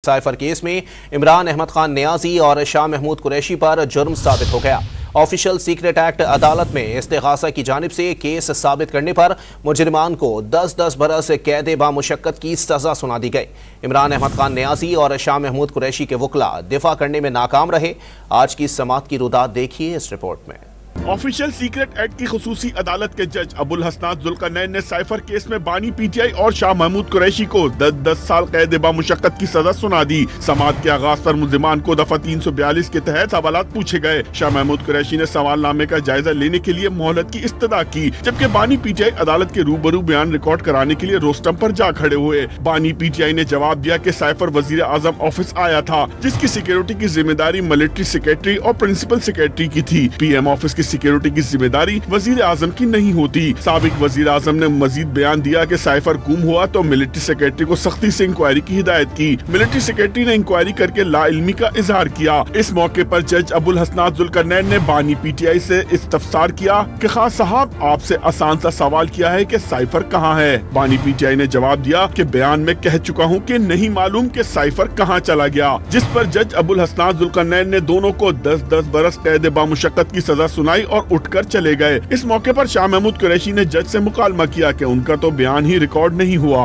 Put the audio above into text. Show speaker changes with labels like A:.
A: Cipher case में इमरान अहमद खान नियाजी और शाह महमूद कुरैशी पर जुर्म साबित हो गया। ऑफिशियल सीक्रेट एक्ट अदालत में इस्तिगासा की जानिब से केस साबित करने पर मुजरिमान को 10-10 बरस कैद बामुशक्कत की सजा सुना दी गई। इमरान अहमद खान नियाजी और शाह महमूद कुरैशी के वकला दिफा करने में नाकाम रहे। आज की समाअत की रुदात देखिए इस रिपोर्ट में।
B: ऑफिशियल सीक्रेट एक्ट की खुसूसी अदालत के जज अबुल हसनात जुल्करनैन ने साइफर केस में बानी पीटीआई और शाह महमूद कुरैशी को 10-10 साल कैद बामुशक्कत की सजा सुना दी। समाअत के आगाज पर मुल्जिमान को दफा 342 के तहत सवालात पूछे गए। शाह महमूद कुरैशी ने सवालनामे का जायजा लेने के लिए मोहलत की इस्तदा की, जबकि बानी पीटीआई अदालत के रूबरू बयान रिकॉर्ड कराने के लिए रोस्टम पर जा खड़े हुए। बानी पीटीआई ने जवाब दिया कि साइफर वजीर आजम ऑफिस आया था, जिसकी सिक्योरिटी की जिम्मेदारी मिलिट्री सेक्रेटरी और प्रिंसिपल सेक्रेटरी की थी। पीएम ऑफिस की सिक्योरिटी की जिम्मेदारी वजीर आजम की नहीं होती। साबिक वजीर आजम ने मजीद बयान दिया कि साइफर गुम हुआ तो मिलिट्री सेक्रेटरी को सख्ती से इंक्वायरी की हिदायत की। मिलिट्री सेक्रेटरी ने इंक्वायरी करके लाइल्मी का इजहार किया। इस मौके पर जज अबुल हसनात जुल्करनैन ने बानी पीटीआई से इस्तफसार किया कि खान साहब, आपसे आसान सा सवाल किया है कि साइफर कहाँ है। बानी पीटीआई ने जवाब दिया कि बयान में कह चुका हूँ कि नहीं मालूम कि साइफर कहाँ चला गया, जिस पर जज अबुल हसनात जुल्करनैन ने दोनों को 10-10 बरस कैद बामुशक्कत की सजा सुनाई और उठकर चले गए। इस मौके पर शाह महमूद कुरैशी ने जज से मुकालमा किया कि उनका तो बयान ही रिकॉर्ड नहीं हुआ।